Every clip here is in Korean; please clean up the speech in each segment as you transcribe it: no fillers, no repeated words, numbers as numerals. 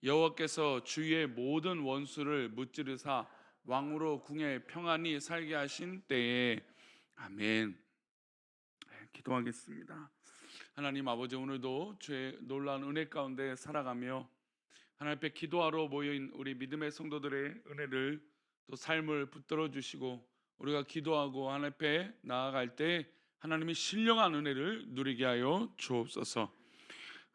여호와께서 주의 모든 원수를 무찌르사 왕으로 궁에 평안히 살게 하신 때에. 아멘. 네, 기도하겠습니다. 하나님 아버지, 오늘도 주의 놀라운 은혜 가운데 살아가며 하나님 앞에 기도하러 모인 우리 믿음의 성도들의 은혜를 또 삶을 붙들어 주시고, 우리가 기도하고 하나님 앞에 나아갈 때 하나님이 신령한 은혜를 누리게 하여 주옵소서.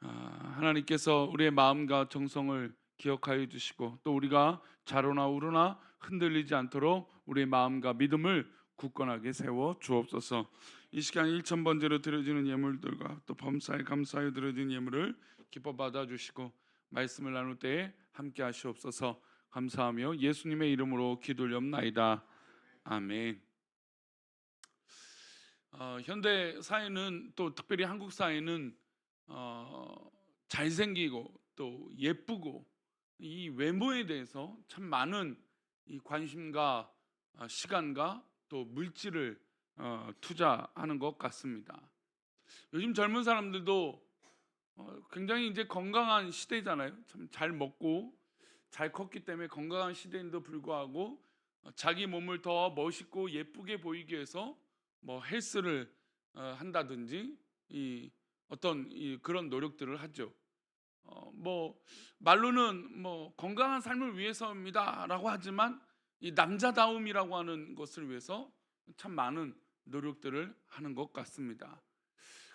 하나님께서 우리의 마음과 정성을 기억하여 주시고, 또 우리가 좌로나 우로나 흔들리지 않도록 우리의 마음과 믿음을 굳건하게 세워 주옵소서. 이 시간 1,000번째로 드려지는 예물들과 또 범사에 감사하여 드려지는 예물을 기뻐 받아 주시고, 말씀을 나눌 때에 함께 하시옵소서. 감사하며 예수님의 이름으로 기도올옵나이다. 아멘. 현대 사회는, 또 특별히 한국 사회는 잘생기고 또 예쁘고 이 외모에 대해서 참 많은 이 관심과 시간과 또 물질을 투자하는 것 같습니다. 요즘 젊은 사람들도 굉장히 이제 건강한 시대잖아요. 참 잘 먹고 잘 컸기 때문에 건강한 시대인데도 불구하고 자기 몸을 더 멋있고 예쁘게 보이기 위해서 뭐 헬스를 한다든지 이 어떤 그런 노력들을 하죠. 뭐 말로는 뭐 건강한 삶을 위해서입니다라고 하지만, 이 남자다움이라고 하는 것을 위해서 참 많은 노력들을 하는 것 같습니다.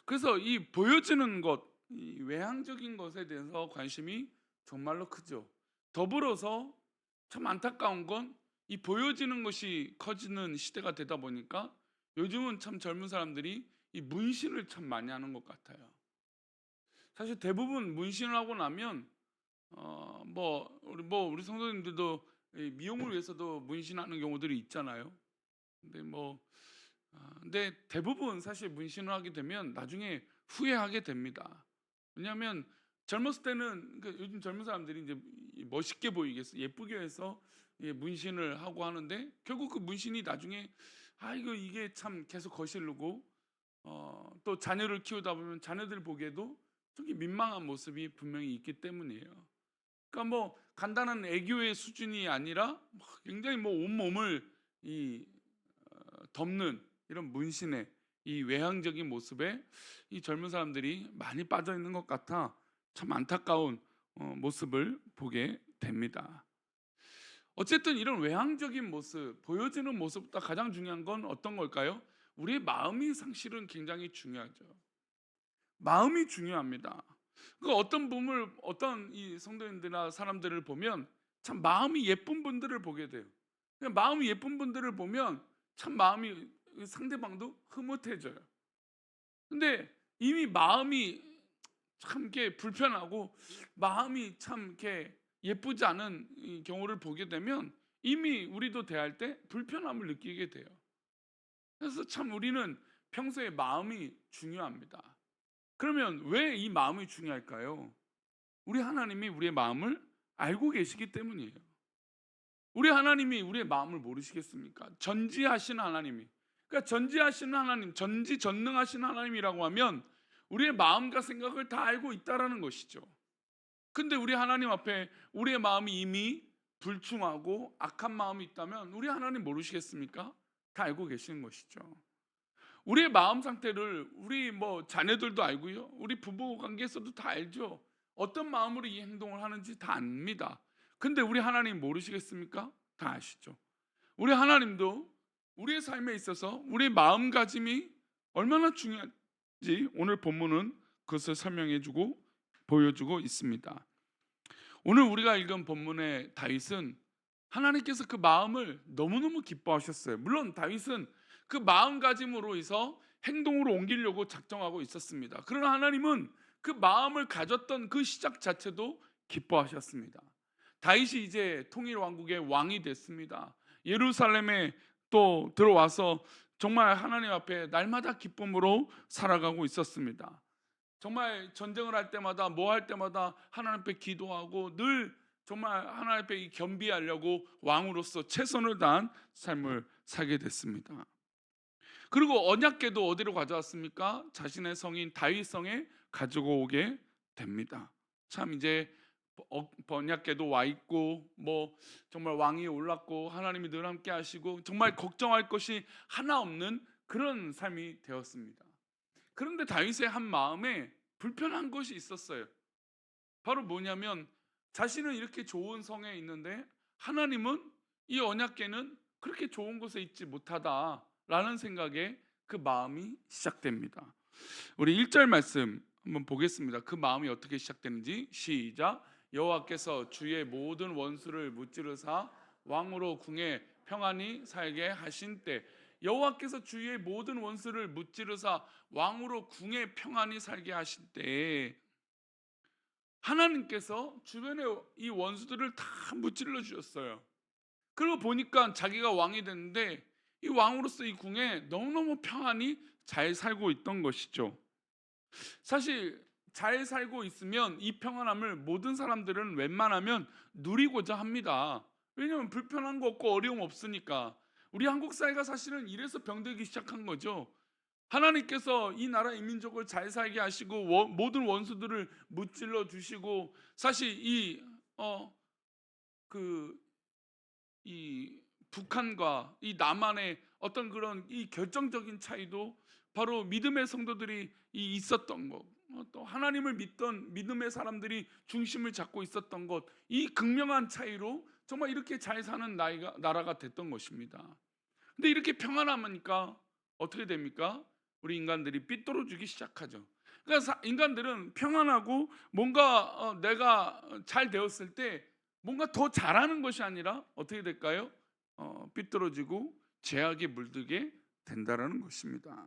그래서 이 보여지는 것, 이 외향적인 것에 대해서 관심이 정말로 크죠. 더불어서 참 안타까운 건, 이 보여지는 것이 커지는 시대가 되다 보니까 요즘은 참 젊은 사람들이 이 문신을 참 많이 하는 것 같아요. 사실 대부분 문신을 하고 나면 우리 성도님들도 이 미용을 위해서도 문신하는 경우들이 있잖아요. 근데 근데 대부분 사실 문신을 하게 되면 나중에 후회하게 됩니다. 왜냐하면 젊었을 때는, 요즘 젊은 사람들이 이제 멋있게 보이게 해서 예쁘게 해서 문신을 하고 하는데, 결국 그 문신이 나중에 이게 참 계속 거슬르고 또 자녀를 키우다 보면 자녀들 보기에도 되게 민망한 모습이 분명히 있기 때문이에요. 그러니까 뭐 간단한 애교의 수준이 아니라 굉장히 뭐 온몸을 이 덮는 이런 문신의 이 외향적인 모습에 이 젊은 사람들이 많이 빠져 있는 것 같아 참 안타까운 모습을 보게 됩니다. 어쨌든 이런 외향적인 모습, 보여지는 모습보다 가장 중요한 건 어떤 걸까요? 우리의 마음이 사실은 굉장히 중요하죠. 마음이 중요합니다. 어떤 이 성도님들이나 사람들을 보면 참 마음이 예쁜 분들을 보게 돼요. 마음이 예쁜 분들을 보면 참 마음이, 상대방도 흐뭇해져요. 근데 이미 마음이 참 이렇게 불편하고 마음이 참 이렇게 예쁘지 않은 이 경우를 보게 되면 이미 우리도 대할 때 불편함을 느끼게 돼요. 그래서 참 우리는 평소에 마음이 중요합니다. 그러면 왜 이 마음이 중요할까요? 우리 하나님이 우리의 마음을 알고 계시기 때문이에요. 우리 하나님이 우리의 마음을 모르시겠습니까? 전지하신 하나님이. 그러니까 전지하신 하나님, 전지전능하신 하나님이라고 하면 우리의 마음과 생각을 다 알고 있다라는 것이죠. 근데 우리 하나님 앞에 우리의 마음이 이미 불충하고 악한 마음이 있다면 우리 하나님 모르시겠습니까? 다 알고 계시는 것이죠. 우리의 마음 상태를 우리 자녀들도 알고요. 우리 부부 관계에서도 다 알죠. 어떤 마음으로 이 행동을 하는지 다 압니다. 근데 우리 하나님 모르시겠습니까? 다 아시죠. 우리 하나님도 우리의 삶에 있어서 우리의 마음가짐이 얼마나 중요한지 오늘 본문은 그것을 설명해 주고 보여주고 있습니다. 오늘 우리가 읽은 본문의 다윗은 하나님께서 그 마음을 너무너무 기뻐하셨어요. 물론 다윗은 그 마음가짐으로 해서 행동으로 옮기려고 작정하고 있었습니다. 그러나 하나님은 그 마음을 가졌던 그 시작 자체도 기뻐하셨습니다. 다윗이 이제 통일 왕국의 왕이 됐습니다. 예루살렘에 또 들어와서 정말 하나님 앞에 날마다 기쁨으로 살아가고 있었습니다. 정말 전쟁을 할 때마다 뭐 할 때마다 하나님 앞에 기도하고 늘 정말 하나님 앞에 겸비하려고 왕으로서 최선을 다한 삶을 살게 됐습니다. 그리고 언약궤도 어디로 가져왔습니까? 자신의 성인 다윗 성에 가지고 오게 됩니다. 참 이제 번약궤도 와 있고 뭐 정말 왕이 올랐고 하나님이 늘 함께 하시고 정말 걱정할 것이 하나 없는 그런 삶이 되었습니다. 그런데 다윗의 한 마음에 불편한 것이 있었어요. 바로 뭐냐면 자신은 이렇게 좋은 성에 있는데 하나님은 이 언약궤는 그렇게 좋은 곳에 있지 못하다라는 생각에 그 마음이 시작됩니다. 우리 1절 말씀 한번 보겠습니다. 그 마음이 어떻게 시작되는지 시작. 여호와께서 주의 모든 원수를 무찌르사 왕으로 궁에 평안히 살게 하신 때, 여호와께서 주의 모든 원수를 무찌르사 왕으로 궁에 평안히 살게 하신 때 하나님께서 주변의 이 원수들을 다 무찔러 주셨어요. 그리고 보니까 자기가 왕이 됐는데 이 왕으로서 이 궁에 너무너무 평안히 잘 살고 있던 것이죠. 사실 잘 살고 있으면 이 평안함을 모든 사람들은 웬만하면 누리고자 합니다. 왜냐하면 불편한 거 없고 어려움 없으니까. 우리 한국 사회가 사실은 이래서 병들기 시작한 거죠. 하나님께서 이 나라 이 민족을 잘 살게 하시고 모든 원수들을 무찔러 주시고, 사실 그 이 북한과 이 남한의 어떤 그런 이 결정적인 차이도 바로 믿음의 성도들이 있었던 것, 또 하나님을 믿던 믿음의 사람들이 중심을 잡고 있었던 것, 이 극명한 차이로 정말 이렇게 잘 사는 나라가 됐던 것입니다. 근데 이렇게 평안하니까 어떻게 됩니까? 우리 인간들이 삐뚤어지기 시작하죠. 그러니까 인간들은 평안하고 뭔가 내가 잘 되었을 때 뭔가 더 잘하는 것이 아니라 어떻게 될까요? 삐뚤어지고 죄악에 물들게 된다라는 것입니다.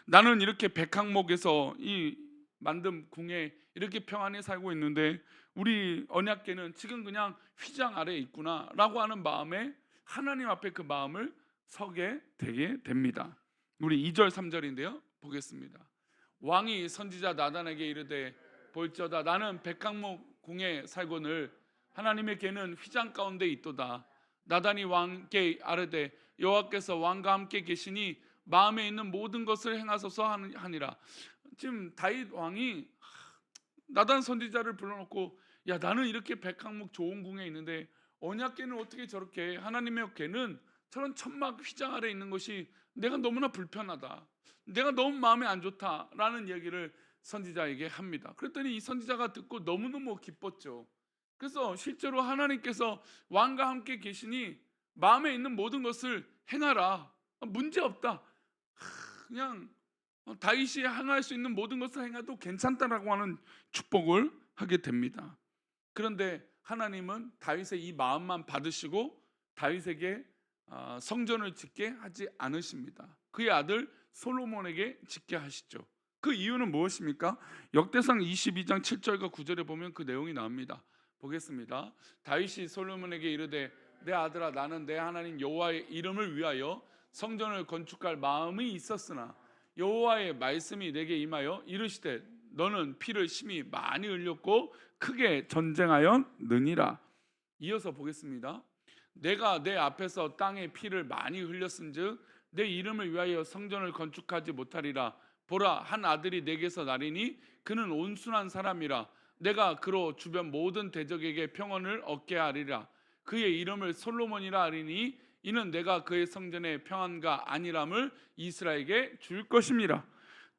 나는 이렇게 백항목에서 이 만든 궁에 이렇게 평안히 살고 있는데 우리 언약궤는 지금 그냥 휘장 아래에 있구나라고 하는 마음에 하나님 앞에 그 마음을 서게 되게 됩니다. 우리 2절 3절인데요 보겠습니다. 왕이 선지자 나단에게 이르되 볼지어다 나는 백항목 궁에 살거늘 하나님의 궤는 휘장 가운데 있도다. 나단이 왕께 아뢰되 여호와께서 왕과 함께 계시니 마음에 있는 모든 것을 행하소서 하니라. 지금 다윗 왕이 나단 선지자를 불러놓고 야 나는 이렇게 백항목 좋은 궁에 있는데 언약궤는 어떻게 저렇게 하나님의 궤는 저런 천막 휘장 아래 있는 것이 내가 너무나 불편하다, 내가 너무 마음에 안 좋다라는 얘기를 선지자에게 합니다. 그랬더니 이 선지자가 듣고 너무너무 기뻤죠. 그래서 실제로 하나님께서 왕과 함께 계시니 마음에 있는 모든 것을 행하라, 문제 없다, 그냥 다윗이 행할 수 있는 모든 것을 행해도 괜찮다라고 하는 축복을 하게 됩니다. 그런데 하나님은 다윗의 이 마음만 받으시고 다윗에게 성전을 짓게 하지 않으십니다. 그의 아들 솔로몬에게 짓게 하시죠. 그 이유는 무엇입니까? 역대상 22장 7절과 9절에 보면 그 내용이 나옵니다. 보겠습니다. 다윗이 솔로몬에게 이르되 내 아들아 나는 내 하나님 여호와의 이름을 위하여 성전을 건축할 마음이 있었으나 여호와의 말씀이 내게 임하여 이르시되 너는 피를 심히 많이 흘렸고 크게 전쟁하였느니라. 이어서 보겠습니다. 내가 내 앞에서 땅에 피를 많이 흘렸은즉 내 이름을 위하여 성전을 건축하지 못하리라. 보라 한 아들이 내게서 나리니 그는 온순한 사람이라. 내가 그로 주변 모든 대적에게 평안을 얻게 하리라. 그의 이름을 솔로몬이라 하리니 이는 내가 그의 성전의 평안가 안일함을 이스라엘에게 줄 것임이라.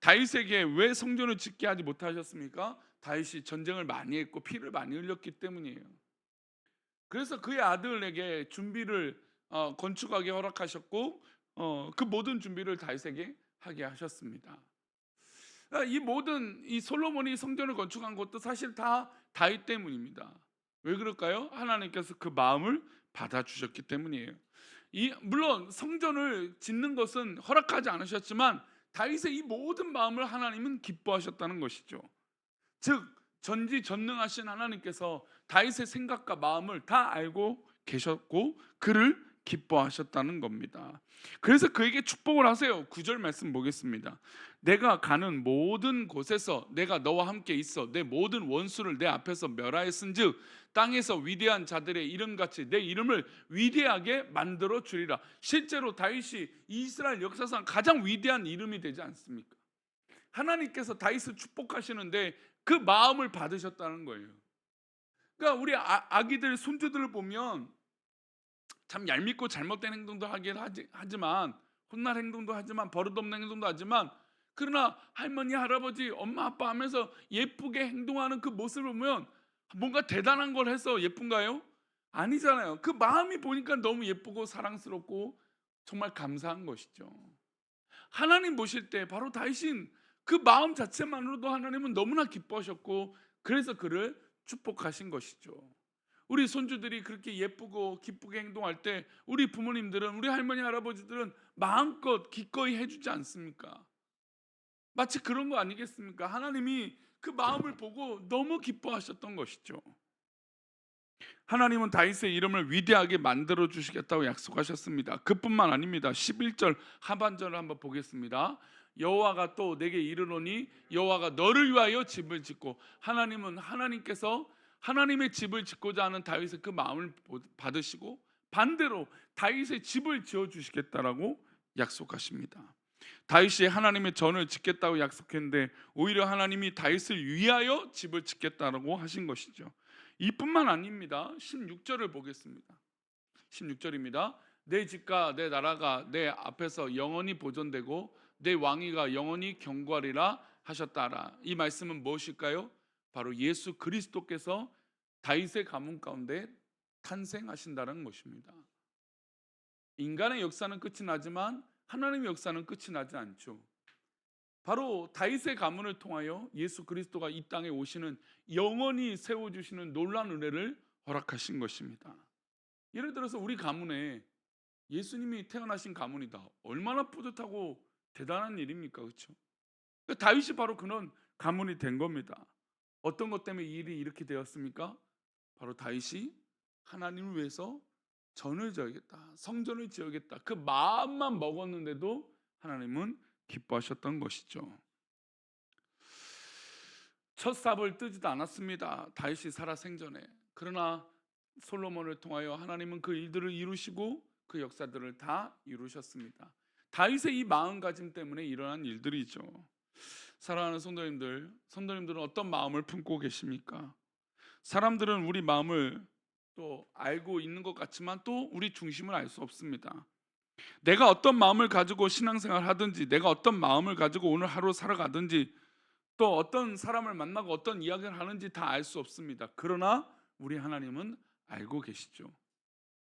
다윗에게 왜 성전을 짓게 하지 못하셨습니까? 다윗이 전쟁을 많이 했고 피를 많이 흘렸기 때문이에요. 그래서 그의 아들에게 준비를 건축하게 허락하셨고 그 모든 준비를 다윗에게 하게 하셨습니다. 이 모든 이 솔로몬이 성전을 건축한 것도 사실 다 다윗 때문입니다. 왜 그럴까요? 하나님께서 그 마음을 받아주셨기 때문이에요. 물론 성전을 짓는 것은 허락하지 않으셨지만 다윗의 이 모든 마음을 하나님은 기뻐하셨다는 것이죠. 즉 전지전능하신 하나님께서 다윗의 생각과 마음을 다 알고 계셨고 그를 기뻐하셨다는 겁니다. 그래서 그에게 축복을 하세요. 9절 말씀 보겠습니다. 내가 가는 모든 곳에서 내가 너와 함께 있어 내 모든 원수를 내 앞에서 멸하였은즉 땅에서 위대한 자들의 이름같이 내 이름을 위대하게 만들어 주리라. 실제로 다윗이 이스라엘 역사상 가장 위대한 이름이 되지 않습니까? 하나님께서 다윗을 축복하시는데 그 마음을 받으셨다는 거예요. 그러니까 우리 아기들 손주들을 보면 참 얄밉고 잘못된 행동도 하지만, 혼날 행동도 하지만, 버릇없는 행동도 하지만, 그러나 할머니 할아버지 엄마 아빠 하면서 예쁘게 행동하는 그 모습을 보면 뭔가 대단한 걸 해서 예쁜가요? 아니잖아요. 그 마음이 보니까 너무 예쁘고 사랑스럽고 정말 감사한 것이죠. 하나님 보실 때 바로 다윗인 그 마음 자체만으로도 하나님은 너무나 기뻐하셨고, 그래서 그를 축복하신 것이죠. 우리 손주들이 그렇게 예쁘고 기쁘게 행동할 때 우리 부모님들은, 우리 할머니 할아버지들은 마음껏 기꺼이 해주지 않습니까? 마치 그런 거 아니겠습니까? 하나님이 그 마음을 보고 너무 기뻐하셨던 것이죠. 하나님은 다윗의 이름을 위대하게 만들어 주시겠다고 약속하셨습니다. 그뿐만 아닙니다. 11절 하반절을 한번 보겠습니다. 여호와가 또 내게 이르노니 여호와가 너를 위하여 집을 짓고, 하나님은 하나님께서 하나님의 집을 짓고자 하는 다윗의 그 마음을 받으시고 반대로 다윗의 집을 지어 주시겠다라고 약속하십니다. 다윗이 하나님의 전을 짓겠다고 약속했는데 오히려 하나님이 다윗을 위하여 집을 짓겠다라고 하신 것이죠. 이뿐만 아닙니다. 16절을 보겠습니다. 16절입니다. 내 집과 내 나라가 내 앞에서 영원히 보존되고 내 왕위가 영원히 경고하리라 하셨다라. 이 말씀은 무엇일까요? 바로 예수 그리스도께서 다윗의 가문 가운데 탄생하신다는 것입니다. 인간의 역사는 끝이 나지만 하나님의 역사는 끝이 나지 않죠. 바로 다윗의 가문을 통하여 예수 그리스도가 이 땅에 오시는, 영원히 세워주시는 놀라운 은혜를 허락하신 것입니다. 예를 들어서 우리 가문에 예수님이 태어나신 가문이다. 얼마나 뿌듯하고 대단한 일입니까? 그렇죠? 다윗이 바로 그런 가문이 된 겁니다. 어떤 것 때문에 이 일이 이렇게 되었습니까? 바로 다윗이 하나님을 위해서 전을 지어야겠다, 성전을 지어야겠다, 그 마음만 먹었는데도 하나님은 기뻐하셨던 것이죠. 첫 삽을 뜨지도 않았습니다. 다윗이 살아 생전에. 그러나 솔로몬을 통하여 하나님은 그 일들을 이루시고 그 역사들을 다 이루셨습니다. 다윗의 이 마음가짐 때문에 일어난 일들이죠. 사랑하는 성도님들은 어떤 마음을 품고 계십니까? 사람들은 우리 마음을 또 알고 있는 것 같지만 또 우리 중심을 알 수 없습니다. 내가 어떤 마음을 가지고 신앙생활 하든지, 내가 어떤 마음을 가지고 오늘 하루 살아가든지, 또 어떤 사람을 만나고 어떤 이야기를 하는지 다 알 수 없습니다. 그러나 우리 하나님은 알고 계시죠.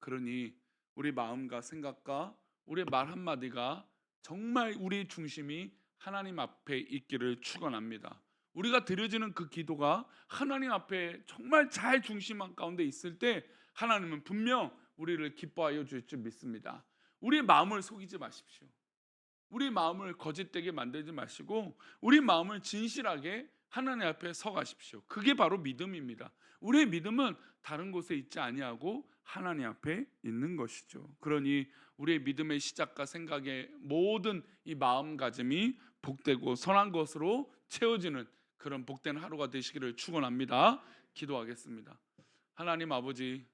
그러니 우리 마음과 생각과 우리 말 한마디가 정말 우리 중심이 하나님 앞에 있기를 축원합니다. 우리가 드려지는 그 기도가 하나님 앞에 정말 잘 중심 가운데 있을 때 하나님은 분명 우리를 기뻐하여 주실 줄 믿습니다. 우리 마음을 속이지 마십시오. 우리 마음을 거짓되게 만들지 마시고 우리 마음을 진실하게 하나님 앞에 서가십시오. 그게 바로 믿음입니다. 우리의 믿음은 다른 곳에 있지 아니하고 하나님 앞에 있는 것이죠. 그러니 우리의 믿음의 시작과 생각의 모든 이 마음가짐이 복되고 선한 것으로 채워지는 그런 복된 하루가 되시기를 축원합니다. 기도하겠습니다. 하나님 아버지,